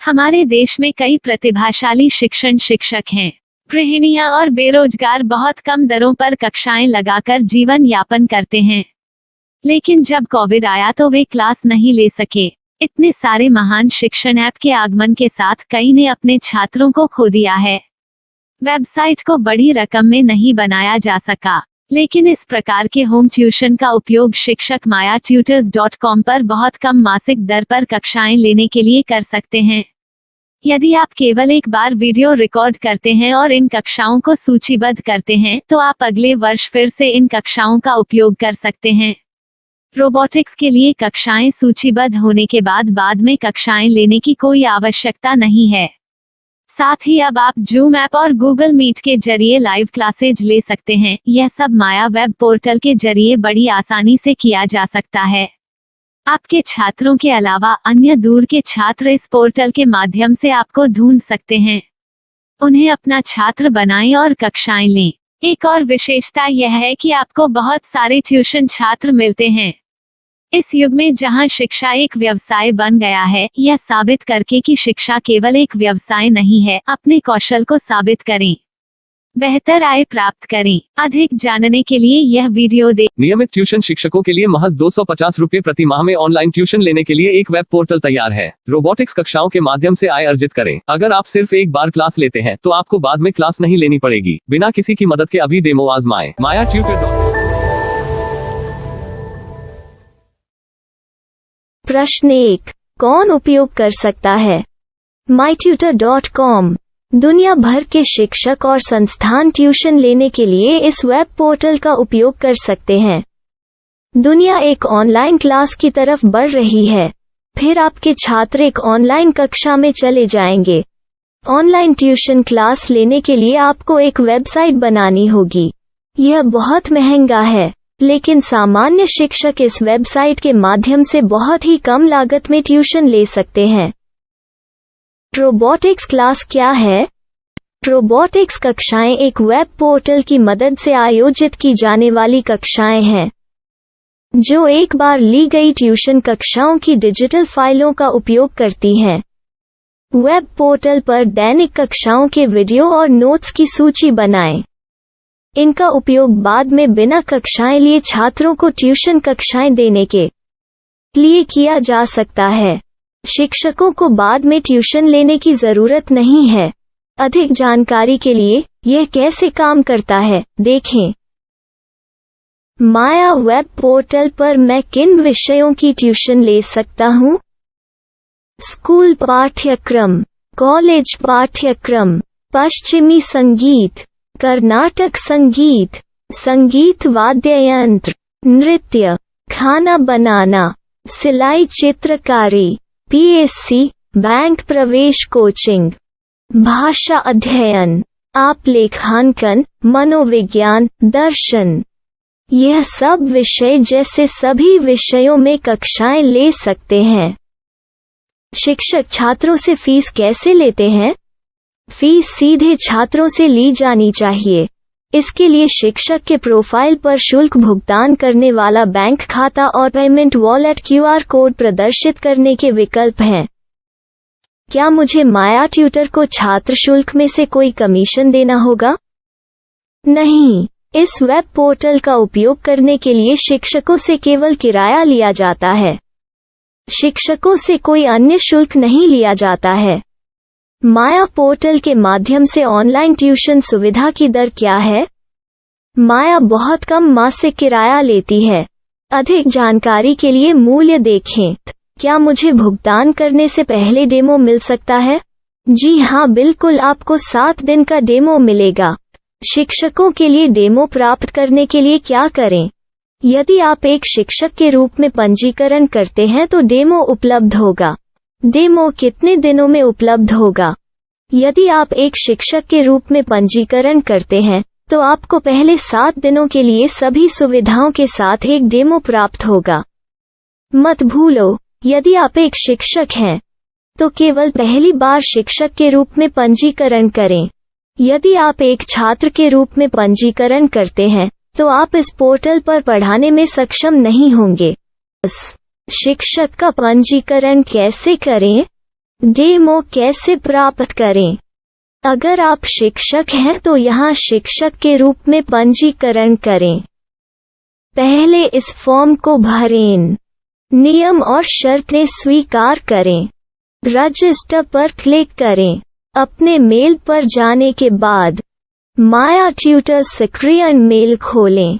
हमारे देश में कई प्रतिभाशाली शिक्षण शिक्षक हैं। गृहिणियां और बेरोजगार बहुत कम दरों पर कक्षाएं लगाकर जीवन यापन करते हैं। लेकिन जब कोविड आया तो वे क्लास नहीं ले सके। इतने सारे महान शिक्षण ऐप के आगमन के साथ कई ने अपने छात्रों को खो दिया है। वेबसाइट को बड़ी रकम में नहीं बनाया जा सका, लेकिन इस प्रकार के होम ट्यूशन का उपयोग शिक्षक myatutors.com पर बहुत कम मासिक दर पर कक्षाएं लेने के लिए कर सकते हैं। यदि आप केवल एक बार वीडियो रिकॉर्ड करते हैं और इन कक्षाओं को सूचीबद्ध करते हैं तो आप अगले वर्ष फिर से इन कक्षाओं का उपयोग कर सकते हैं। रोबोटिक्स के लिए कक्षाएं सूचीबद्ध होने के बाद में कक्षाएं लेने की कोई आवश्यकता नहीं है। साथ ही अब आप जूम ऐप और गूगल मीट के जरिए लाइव क्लासेज ले सकते हैं। यह सब माया वेब पोर्टल के जरिए बड़ी आसानी से किया जा सकता है। आपके छात्रों के अलावा अन्य दूर के छात्र इस पोर्टल के माध्यम से आपको ढूंढ सकते हैं। उन्हें अपना छात्र बनाएं और कक्षाएं लें। एक और विशेषता यह है कि आपको बहुत सारे ट्यूशन छात्र मिलते हैं। इस युग में जहां शिक्षा एक व्यवसाय बन गया है, यह साबित करके कि शिक्षा केवल एक व्यवसाय नहीं है, अपने कौशल को साबित करें, बेहतर आय प्राप्त करें। अधिक जानने के लिए यह वीडियो देखें। नियमित ट्यूशन शिक्षकों के लिए महज 250 रुपए प्रति माह में ऑनलाइन ट्यूशन लेने के लिए एक वेब पोर्टल तैयार है। रोबोटिक्स कक्षाओं के माध्यम से आय अर्जित करें। अगर आप सिर्फ एक बार क्लास लेते हैं तो आपको बाद में क्लास नहीं लेनी पड़ेगी। बिना किसी की मदद के अभी डेमो आजमाएं। myatutors.com। प्रश्न 1, कौन उपयोग कर सकता है? mytutor.com दुनिया भर के शिक्षक और संस्थान ट्यूशन लेने के लिए इस वेब पोर्टल का उपयोग कर सकते हैं। दुनिया एक ऑनलाइन क्लास की तरफ बढ़ रही है। फिर आपके छात्र एक ऑनलाइन कक्षा में चले जाएंगे। ऑनलाइन ट्यूशन क्लास लेने के लिए आपको एक वेबसाइट बनानी होगी। यह बहुत महंगा है, लेकिन सामान्य शिक्षक इस वेबसाइट के माध्यम से बहुत ही कम लागत में ट्यूशन ले सकते हैं। रोबोटिक्स क्लास क्या है? रोबोटिक्स कक्षाएं एक वेब पोर्टल की मदद से आयोजित की जाने वाली कक्षाएं हैं, जो एक बार ली गई ट्यूशन कक्षाओं की डिजिटल फाइलों का उपयोग करती हैं। वेब पोर्टल पर दैनिक कक्षाओं के वीडियो और नोट्स की सूची बनाएं। इनका उपयोग बाद में बिना कक्षाएं लिए छात्रों को ट्यूशन कक्षाएं देने के लिए किया जा सकता है। शिक्षकों को बाद में ट्यूशन लेने की जरूरत नहीं है। अधिक जानकारी के लिए यह कैसे काम करता है, देखें। माया वेब पोर्टल पर मैं किन विषयों की ट्यूशन ले सकता हूँ? स्कूल पाठ्यक्रम, कॉलेज पाठ्यक्रम, पश्चिमी संगीत, कर्नाटक संगीत, संगीत वाद्य यंत्र, नृत्य, खाना बनाना, सिलाई चित्रकारी, पीएससी, बैंक प्रवेश कोचिंग, भाषा अध्ययन, आप लेखांकन, मनोविज्ञान, दर्शन। यह सब विषय जैसे सभी विषयों में कक्षाएं ले सकते हैं। शिक्षक छात्रों से फीस कैसे लेते हैं? फीस सीधे छात्रों से ली जानी चाहिए। इसके लिए शिक्षक के प्रोफाइल पर शुल्क भुगतान करने वाला बैंक खाता और पेमेंट वॉलेट क्यूआर कोड प्रदर्शित करने के विकल्प हैं। क्या मुझे माया ट्यूटर को छात्र शुल्क में से कोई कमीशन देना होगा? नहीं, इस वेब पोर्टल का उपयोग करने के लिए शिक्षकों से केवल किराया लिया जाता है। शिक्षकों से कोई अन्य शुल्क नहीं लिया जाता है। माया पोर्टल के माध्यम से ऑनलाइन ट्यूशन सुविधा की दर क्या है? माया बहुत कम मासिक किराया लेती है। अधिक जानकारी के लिए मूल्य देखें। क्या मुझे भुगतान करने से पहले डेमो मिल सकता है? जी हाँ, बिल्कुल, आपको 7 दिन का डेमो मिलेगा। शिक्षकों के लिए डेमो प्राप्त करने के लिए क्या करें? यदि आप एक शिक्षक के रूप में पंजीकरण करते हैं तो डेमो उपलब्ध होगा। डेमो कितने दिनों में उपलब्ध होगा? यदि आप एक शिक्षक के रूप में पंजीकरण करते हैं तो आपको पहले 7 दिनों के लिए सभी सुविधाओं के साथ एक डेमो प्राप्त होगा। मत भूलो, यदि आप एक शिक्षक हैं तो केवल पहली बार शिक्षक के रूप में पंजीकरण करें। यदि आप एक छात्र के रूप में पंजीकरण करते हैं तो आप इस पोर्टल पर पढ़ाने में सक्षम नहीं होंगे। शिक्षक का पंजीकरण कैसे करें? डेमो कैसे प्राप्त करें? अगर आप शिक्षक हैं तो यहाँ शिक्षक के रूप में पंजीकरण करें। पहले इस फॉर्म को भरें। नियम और शर्तें स्वीकार करें। रजिस्टर पर क्लिक करें। अपने मेल पर जाने के बाद माया ट्यूटर सक्रिय मेल खोलें।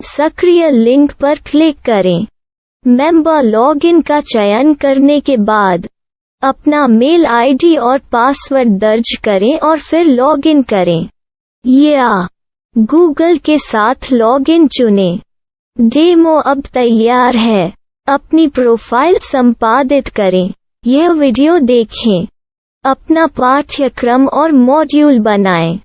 सक्रिय लिंक पर क्लिक करें। मेंबर लॉगिन का चयन करने के बाद अपना मेल आईडी और पासवर्ड दर्ज करें और फिर लॉगिन करें या गूगल के साथ लॉगिन चुनें। डेमो अब तैयार है। अपनी प्रोफाइल संपादित करें। यह वीडियो देखें। अपना पाठ्यक्रम और मॉड्यूल बनाएं।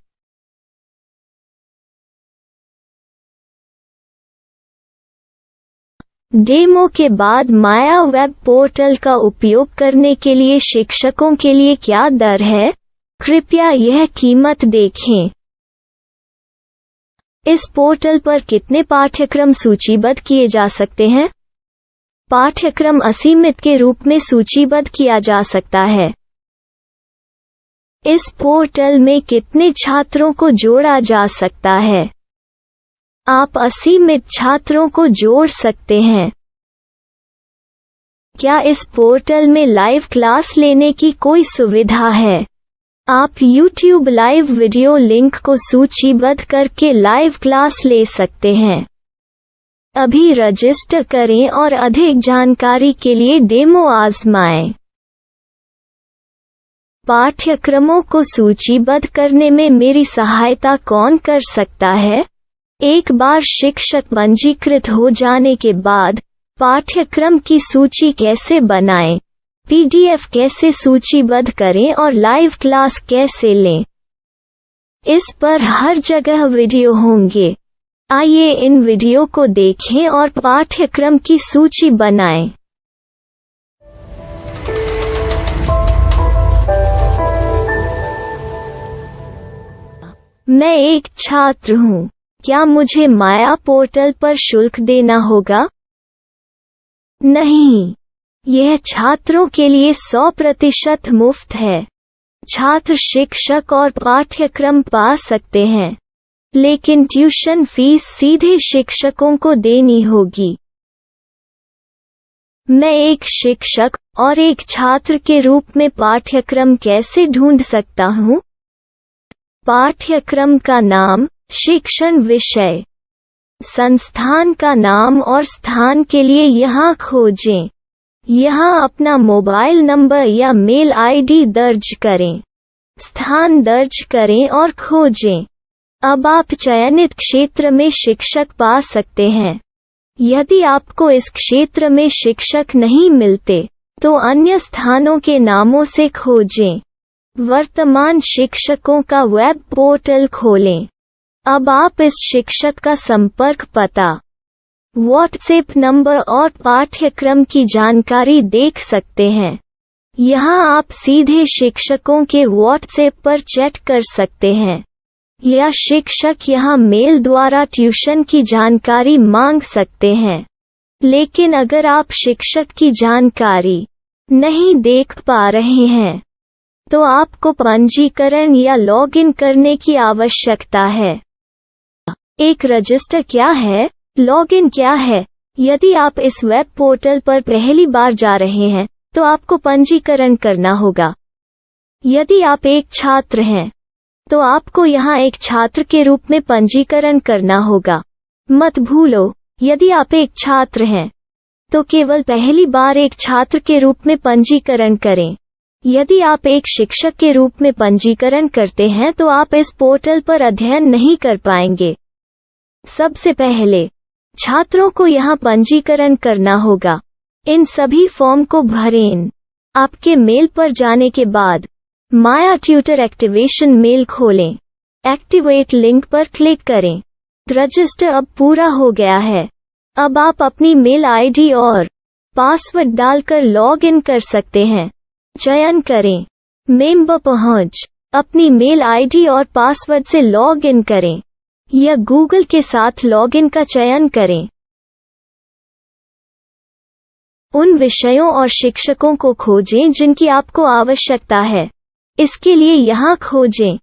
डेमो के बाद माया वेब पोर्टल का उपयोग करने के लिए शिक्षकों के लिए क्या दर है? कृपया यह कीमत देखें। इस पोर्टल पर कितने पाठ्यक्रम सूचीबद्ध किए जा सकते हैं? पाठ्यक्रम असीमित के रूप में सूचीबद्ध किया जा सकता है। इस पोर्टल में कितने छात्रों को जोड़ा जा सकता है? आप असीमित छात्रों को जोड़ सकते हैं। क्या इस पोर्टल में लाइव क्लास लेने की कोई सुविधा है? आप YouTube लाइव वीडियो लिंक को सूचीबद्ध करके लाइव क्लास ले सकते हैं। अभी रजिस्टर करें और अधिक जानकारी के लिए डेमो आजमाएं। पाठ्यक्रमों को सूचीबद्ध करने में मेरी सहायता कौन कर सकता है? एक बार शिक्षक पंजीकृत हो जाने के बाद पाठ्यक्रम की सूची कैसे बनाएं? PDF कैसे सूचीबद्ध करें और लाइव क्लास कैसे लें? इस पर हर जगह वीडियो होंगे। आइए इन वीडियो को देखें और पाठ्यक्रम की सूची बनाएं। मैं एक छात्र हूँ। क्या मुझे माया पोर्टल पर शुल्क देना होगा? नहीं, यह छात्रों के लिए 100% मुफ्त है। छात्र शिक्षक और पाठ्यक्रम पा सकते हैं, लेकिन ट्यूशन फीस सीधे शिक्षकों को देनी होगी। मैं एक शिक्षक और एक छात्र के रूप में पाठ्यक्रम कैसे ढूंढ सकता हूँ? पाठ्यक्रम का नाम, शिक्षण विषय, संस्थान का नाम और स्थान के लिए यहाँ खोजें। यहाँ अपना मोबाइल नंबर या मेल आईडी दर्ज करें। स्थान दर्ज करें और खोजें। अब आप चयनित क्षेत्र में शिक्षक पा सकते हैं। यदि आपको इस क्षेत्र में शिक्षक नहीं मिलते, तो अन्य स्थानों के नामों से खोजें। वर्तमान शिक्षकों का वेब पोर्टल खोलें। अब आप इस शिक्षक का संपर्क पता, व्हाट्सएप नंबर और पाठ्यक्रम की जानकारी देख सकते हैं। यहाँ आप सीधे शिक्षकों के व्हाट्सएप पर चैट कर सकते हैं या शिक्षक यहाँ मेल द्वारा ट्यूशन की जानकारी मांग सकते हैं। लेकिन अगर आप शिक्षक की जानकारी नहीं देख पा रहे हैं, तो आपको पंजीकरण या लॉगिन करने की आवश्यकता है। एक रजिस्टर क्या है? लॉगिन क्या है? यदि आप इस वेब पोर्टल पर पहली बार जा रहे हैं, तो आपको पंजीकरण करना होगा। यदि आप एक छात्र हैं, तो आपको यहाँ एक छात्र के रूप में पंजीकरण करना होगा। मत भूलो, यदि आप एक छात्र हैं, तो केवल पहली बार एक छात्र के रूप में पंजीकरण करें। यदि आप एक शिक्षक के रूप में पंजीकरण करते हैं, तो आप इस पोर्टल पर अध्ययन नहीं कर पाएंगे। सबसे पहले छात्रों को यहाँ पंजीकरण करना होगा। इन सभी फॉर्म को भरें। आपके मेल पर जाने के बाद माया ट्यूटर एक्टिवेशन मेल खोलें। एक्टिवेट लिंक पर क्लिक करें। रजिस्टर अब पूरा हो गया है। अब आप अपनी मेल आईडी और पासवर्ड डालकर लॉग इन कर सकते हैं। चयन करें मेंबर पहुंच। अपनी मेल आईडी और पासवर्ड से लॉग इन करें या गूगल के साथ लॉगिन का चयन करें। उन विषयों और शिक्षकों को खोजें जिनकी आपको आवश्यकता है। इसके लिए यहाँ खोजें।